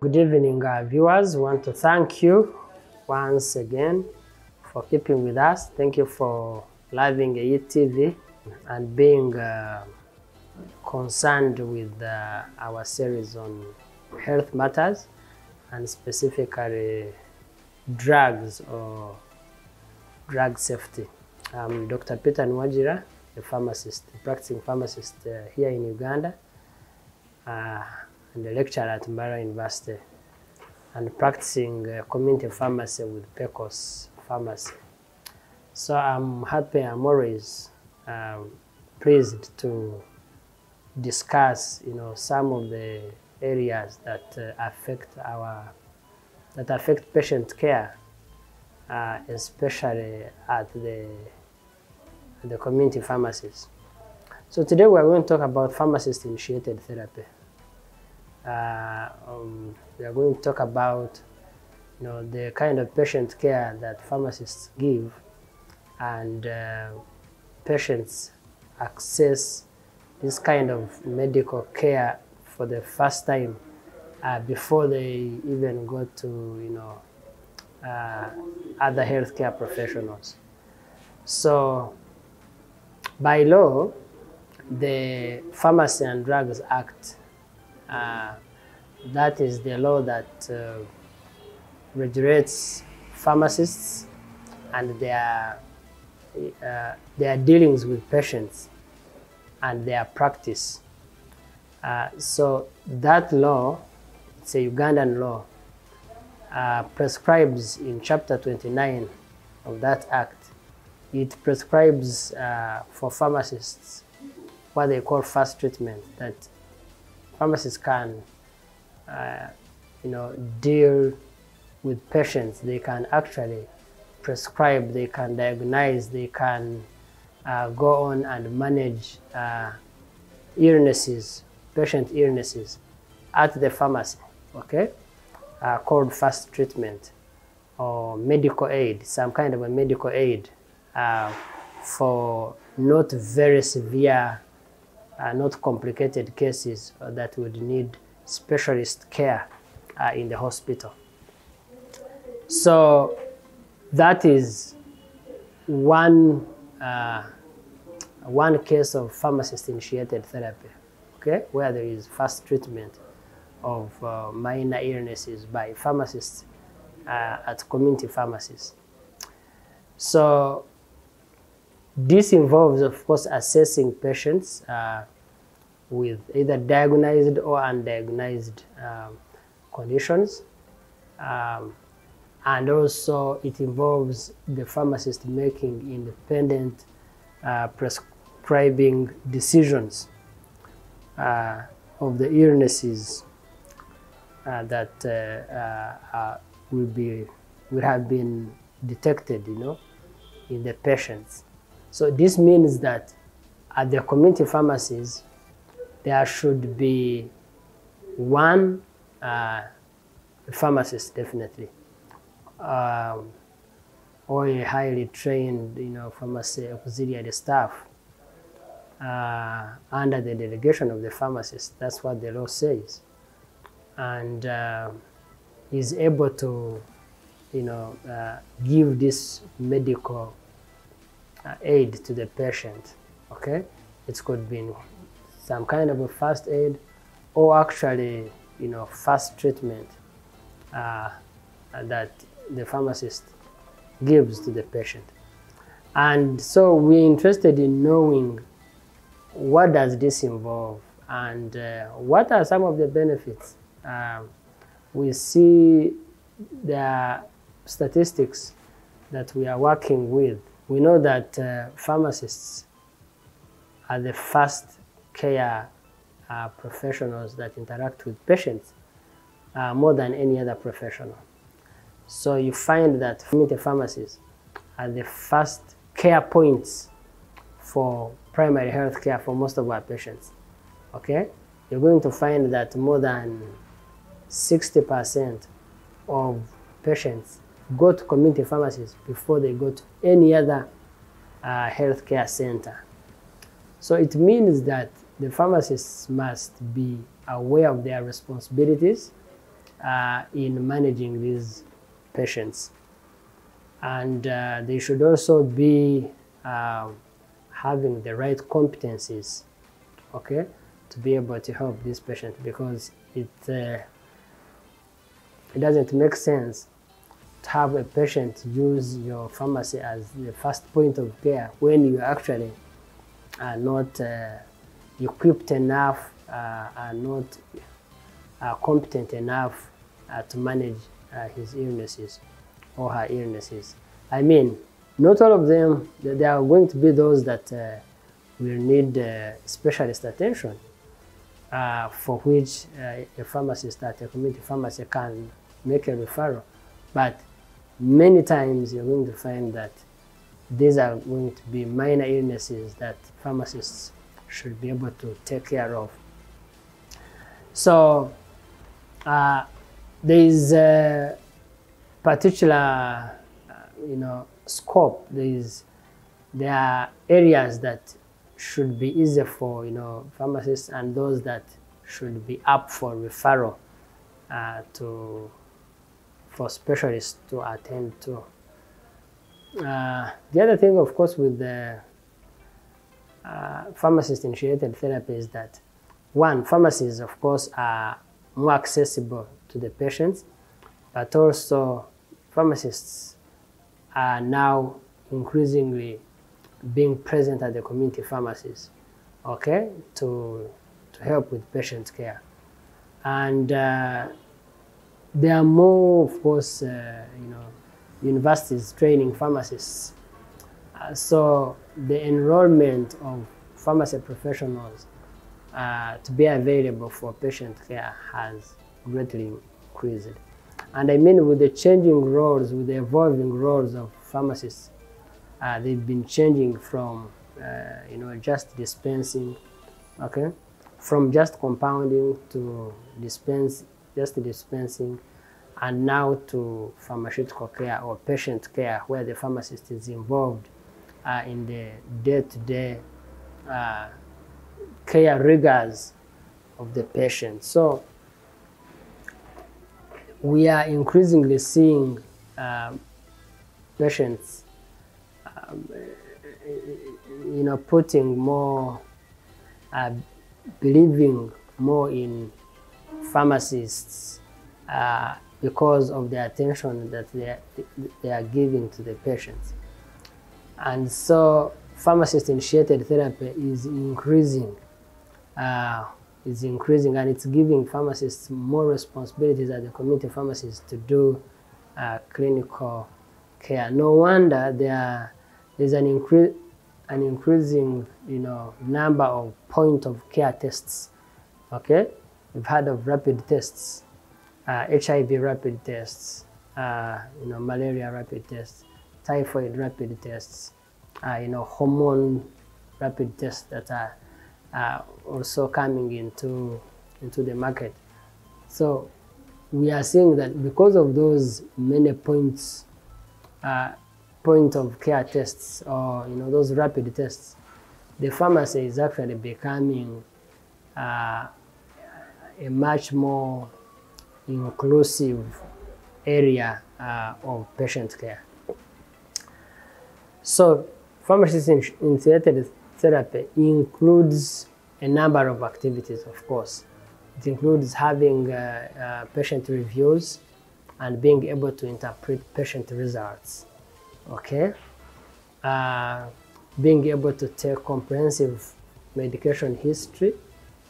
Good evening, viewers. We want to thank you once again for keeping with us. Thank you for loving TV and being concerned with our series on health matters and specifically drugs or drug safety. I'm Dr. Peter Nuwagira, a pharmacist, a practicing pharmacist here in Uganda, and a lecturer at Mbara University, and practicing community pharmacy with PECOS Pharmacy. So I'm happy, I'm always pleased to discuss, some of the areas that affect patient care, especially at the community pharmacies. So today we're going to talk about pharmacist-initiated therapy. We are going to talk about the kind of patient care that pharmacists give, and patients access this kind of medical care for the first time before they even go to other healthcare professionals. So by law, the Pharmacy and Drugs Act, that is the law that regulates pharmacists and their dealings with patients and their practice. So that law, it's a Ugandan law, prescribes in Chapter 29 of that act. It prescribes for pharmacists what they call fast treatment, that pharmacists can deal with patients. They can actually prescribe, they can diagnose, they can go on and manage patient illnesses at the pharmacy, okay? Called fast treatment or medical aid, some kind of a medical aid for not very severe, not complicated cases that would need specialist care in the hospital. So that is one case of pharmacist-initiated therapy, okay, where there is fast treatment of minor illnesses by pharmacists at community pharmacies. So this involves, of course, assessing patients with either diagnosed or undiagnosed conditions. And also it involves the pharmacist making independent prescribing decisions of the illnesses that will have been detected, in the patients. So this means that at the community pharmacies, there should be one pharmacist, definitely, or a highly trained, pharmacy auxiliary staff under the delegation of the pharmacist. That's what the law says, and is able to, give this medical aid to the patient. Okay, it could be some kind of a fast aid, or actually, fast treatment that the pharmacist gives to the patient. And so we're interested in knowing what does this involve, and what are some of the benefits. We see the statistics that we are working with. We know that pharmacists are the first care professionals that interact with patients more than any other professional. So you find that community pharmacies are the first care points for primary health care for most of our patients. Okay? You're going to find that more than 60% of patients go to community pharmacies before they go to any other healthcare center. So it means that the pharmacists must be aware of their responsibilities in managing these patients. And they should also be having the right competencies, okay, to be able to help this patient, because it doesn't make sense to have a patient use your pharmacy as the first point of care when you actually are not equipped enough, are not competent enough to manage his illnesses or her illnesses. I mean, not all of them, there are going to be those that will need specialist attention, for which a pharmacist at a community pharmacy can make a referral. But many times you're going to find that these are going to be minor illnesses that pharmacists should be able to take care of. So there is a particular scope. There are areas that should be easy for pharmacists, and those that should be up for referral for specialists to attend to. The other thing, of course, with the pharmacist-initiated therapy is that, one, pharmacies, of course, are more accessible to the patients, but also pharmacists are now increasingly being present at the community pharmacies, okay, to help with patient care. And there are more, of course, universities training pharmacists. So the enrollment of pharmacy professionals to be available for patient care has greatly increased. And I mean, with the changing roles, with the evolving roles of pharmacists, they've been changing from, just dispensing, okay, from just compounding to just dispensing, and now to pharmaceutical care or patient care, where the pharmacist is involved in the day-to-day care rigors of the patient. So we are increasingly seeing patients, putting more, believing more in pharmacists because of the attention that they are giving to the patients. And so pharmacist-initiated therapy is increasing, and it's giving pharmacists more responsibilities as the community pharmacists to do clinical care. No wonder there's an increasing number of point-of-care tests. Okay, we've heard of rapid tests, HIV rapid tests, malaria rapid tests, typhoid rapid tests, hormone rapid tests that are also coming into the market. So we are seeing that because of those many point of care tests, or those rapid tests, the pharmacy is actually becoming a much more inclusive area of patient care. So pharmacist-initiated therapy includes a number of activities, of course. It includes having patient reviews and being able to interpret patient results, okay? Being able to take comprehensive medication history,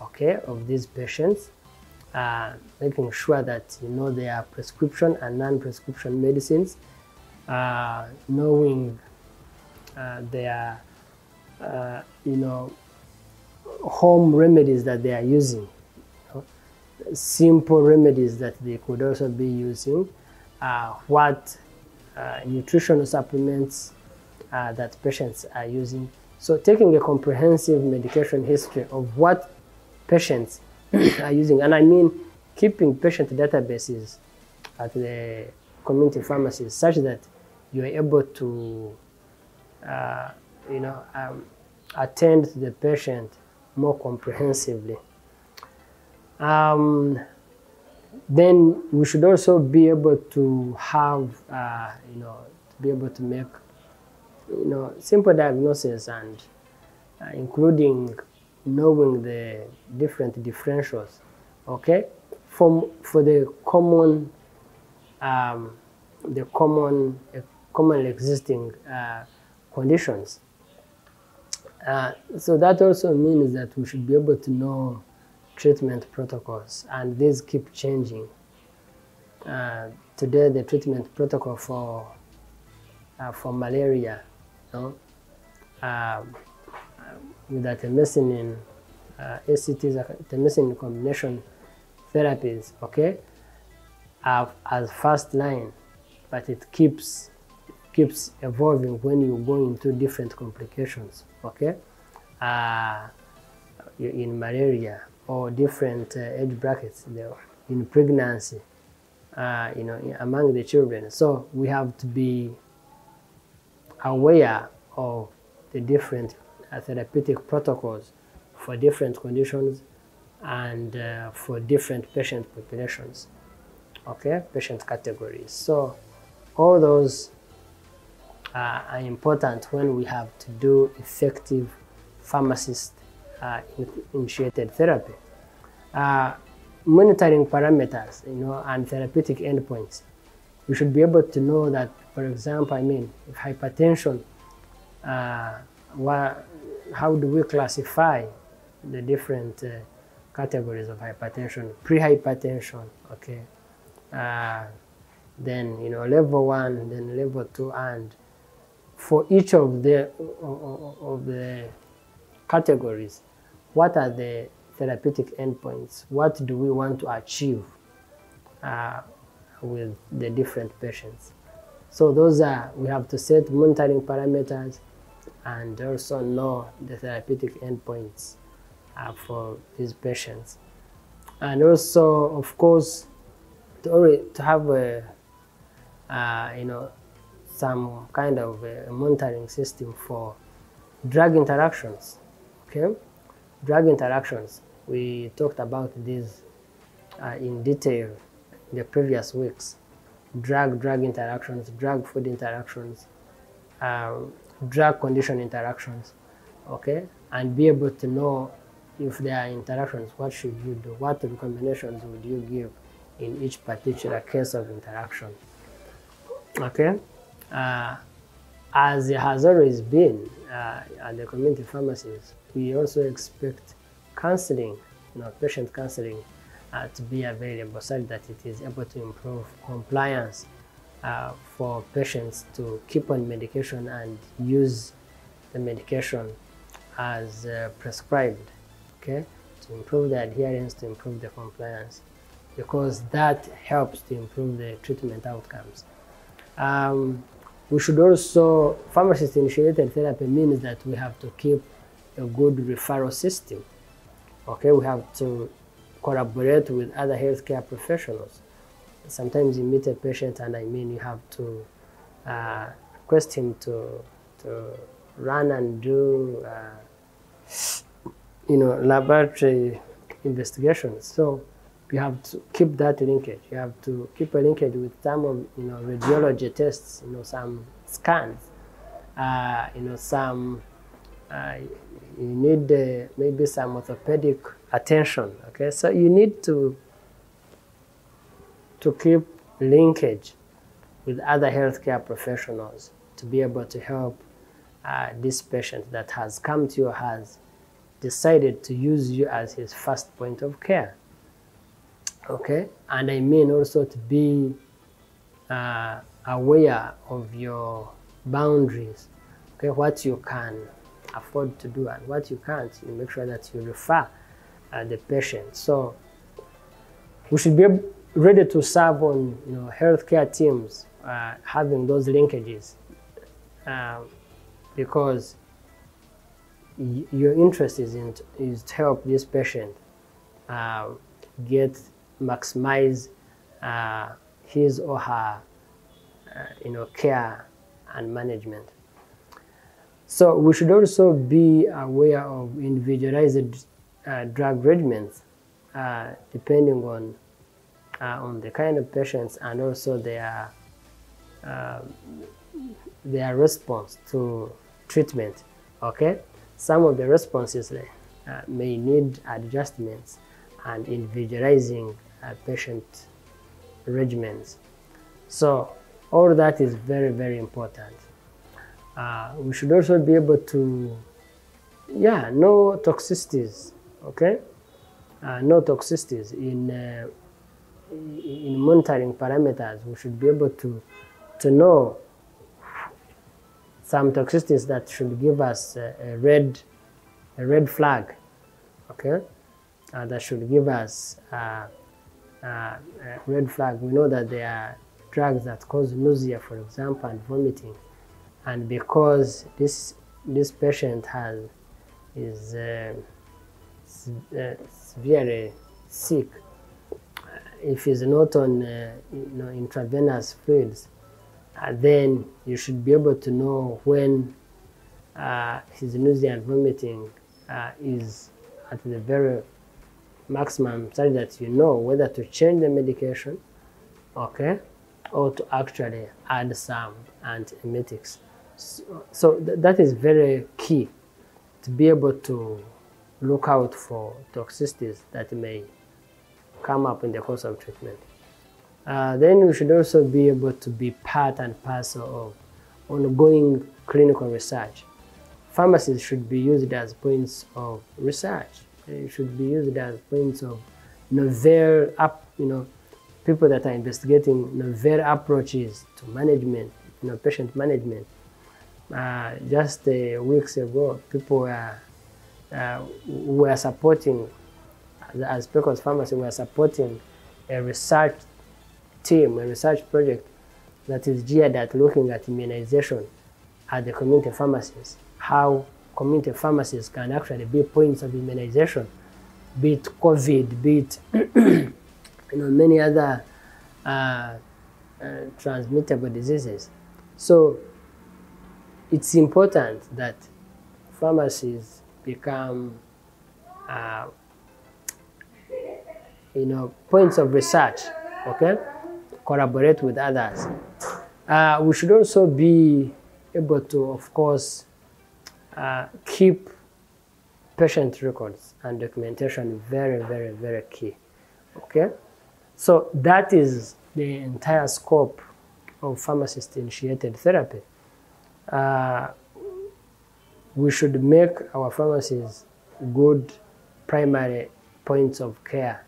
okay, of these patients, making sure that their prescription and non-prescription medicines, knowing their home remedies that they are using, simple remedies that they could also be using, what nutritional supplements that patients are using. So taking a comprehensive medication history of what patients are using, and I mean keeping patient databases at the community pharmacies such that you are able to attend to the patient more comprehensively. Then we should also be able to have, to be able to make, simple diagnosis, and including knowing the different differentials, okay, for the common, commonly existing conditions. So that also means that we should be able to know treatment protocols, and these keep changing. Today, the treatment protocol for malaria, with artemisinin, ACTs, artemisinin combination therapies, okay, as first line, but it keeps evolving when you go into different complications, okay, in malaria, or different age brackets in pregnancy, among the children. So we have to be aware of the different therapeutic protocols for different conditions and for different patient populations, okay, patient categories. So all those are important when we have to do effective pharmacist-initiated therapy. Monitoring parameters, and therapeutic endpoints. We should be able to know that, for example, if hypertension, how do we classify the different categories of hypertension? Pre-hypertension, okay. Then level 1, then level 2, and for each of the categories, what are the therapeutic endpoints? What do we want to achieve with the different patients? So those we have to set monitoring parameters and also know the therapeutic endpoints for these patients. And also, of course, to have some kind of a monitoring system for drug interactions, okay? Drug interactions, we talked about these in detail in the previous weeks. Drug interactions, drug-food interactions, drug condition interactions, okay? And be able to know if there are interactions, what should you do? What recommendations would you give in each particular case of interaction, okay? As it has always been at the community pharmacies, we also expect counseling, patient counseling to be available so that it is able to improve compliance for patients to keep on medication and use the medication as prescribed, okay, to improve the adherence, to improve the compliance, because that helps to improve the treatment outcomes. We should also, pharmacist-initiated therapy means that we have to keep a good referral system, okay? We have to collaborate with other healthcare professionals. Sometimes you meet a patient and you have to request him to run and do laboratory investigations. So you have to keep that linkage. You have to keep a linkage with some of radiology tests, some scans, some you need maybe some orthopedic attention. Okay, so you need to keep linkage with other healthcare professionals to be able to help this patient that has come to you, has decided to use you as his first point of care. Okay, and also to be aware of your boundaries. Okay, what you can afford to do and what you can't. You make sure that you refer the patient. So we should be ready to serve on healthcare teams, having those linkages, because your interest is to help this patient maximize his or her care and management. So we should also be aware of individualized drug regimens depending on on the kind of patients and also their response to treatment. Okay, some of the responses may need adjustments and individualizing patient regimens. So all that is very, very important. We should also be able to, know toxicities. Okay, no toxicities in monitoring parameters. We should be able to know some toxicities that should give us a red flag. Okay, that should give us a red flag. We know that there are drugs that cause nausea, for example, and vomiting, and because this patient is severely sick, if he's not on intravenous fluids, then you should be able to know when his nausea and vomiting is at the very maximum, so that you know whether to change the medication, okay, or to actually add some antiemetics. So that is very key, to be able to look out for toxicities that may come up in the course of treatment. Then we should also be able to be part and parcel of ongoing clinical research. Pharmacies should be used as points of research. They should be used as points of novel, people that are investigating novel approaches to management, patient management. Just weeks ago, people were supporting, as Pecos Pharmacy, were supporting a research team, a research project that is geared at looking at immunization at the community pharmacies, how community pharmacies can actually be points of immunization, be it COVID, be it many other transmittable diseases. So it's important that pharmacies become points of research, okay? Collaborate with others. We should also be able to, of course, keep patient records and documentation. Very, very, very key. Okay, so that is the entire scope of pharmacist-initiated therapy. We should make our pharmacies good primary points of care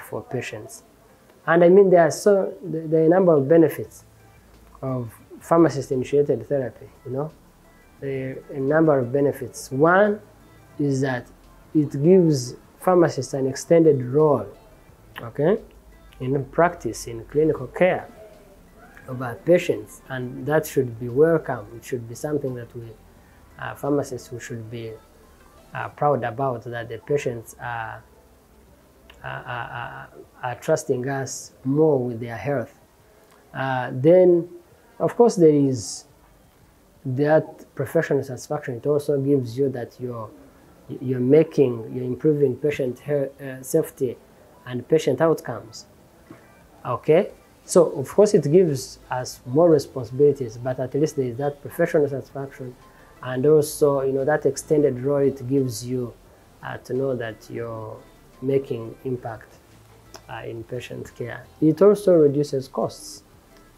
for patients. And I mean, there are a number of benefits of pharmacist-initiated therapy, a number of benefits. One is that it gives pharmacists an extended role, okay, in practice, in clinical care of our patients, and that should be welcome. It should be something that we, pharmacists, we should be proud about, that the patients are trusting us more with their health. Then, of course, there is that professional satisfaction. It also gives you that you're improving patient safety and patient outcomes. Okay, so of course it gives us more responsibilities, but at least there is that professional satisfaction, and also that extended role it gives you to know that you're making impact in patient care. It also reduces costs.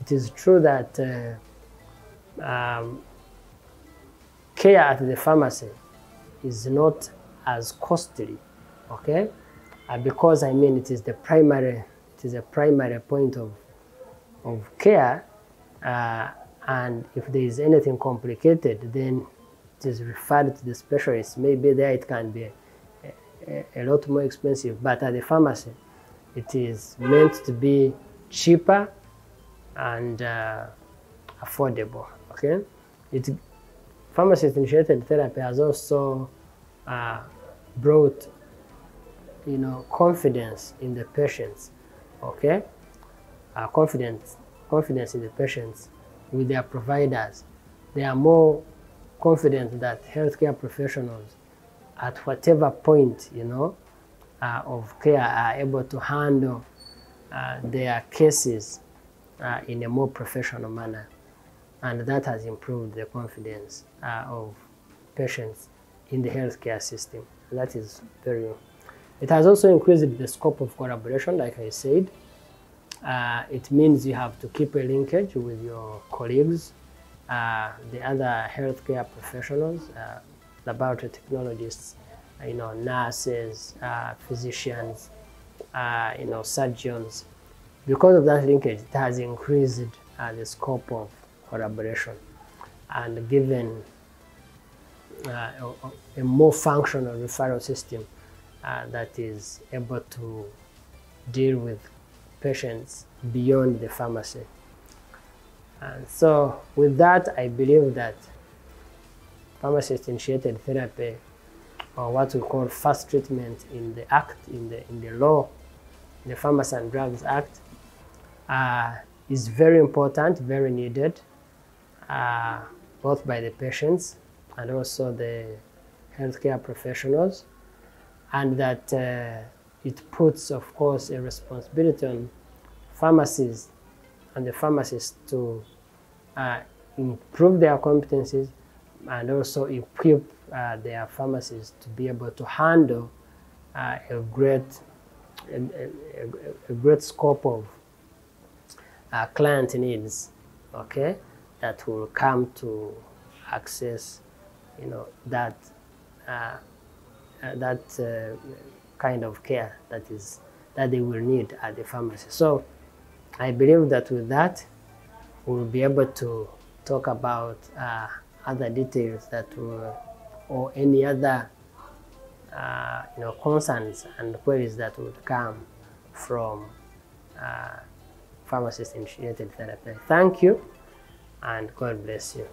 It is true that care at the pharmacy is not as costly, okay? Because it is a primary point of care, and if there is anything complicated, then it is referred to the specialist. Maybe there it can be a lot more expensive, but at the pharmacy, it is meant to be cheaper and affordable. Okay, pharmacist-initiated therapy has also brought, confidence in the patients. Okay, confidence in the patients with their providers. They are more confident that healthcare professionals, at whatever point of care, are able to handle their cases in a more professional manner, and that has improved the confidence of patients in the healthcare system. That is very. It has also increased the scope of collaboration, like I said. It means you have to keep a linkage with your colleagues, the other healthcare professionals, laboratory technologists, nurses, physicians, surgeons. Because of that linkage, it has increased the scope of collaboration and given a more functional referral system that is able to deal with patients beyond the pharmacy. And so with that, I believe that pharmacist-initiated therapy, or what we call first treatment in the Act, in the law, the Pharmacy and Drugs Act, is very important, very needed, both by the patients and also the healthcare professionals, and that it puts, of course, a responsibility on pharmacists and the pharmacists to improve their competencies and also equip their pharmacists to be able to handle a great scope of client needs, okay, that will come to access, that kind of care that they will need at the pharmacy. So I believe that with that, we'll be able to talk about other details that will, or any other concerns and queries that would come from pharmacist-initiated therapy. Thank you, and God bless you.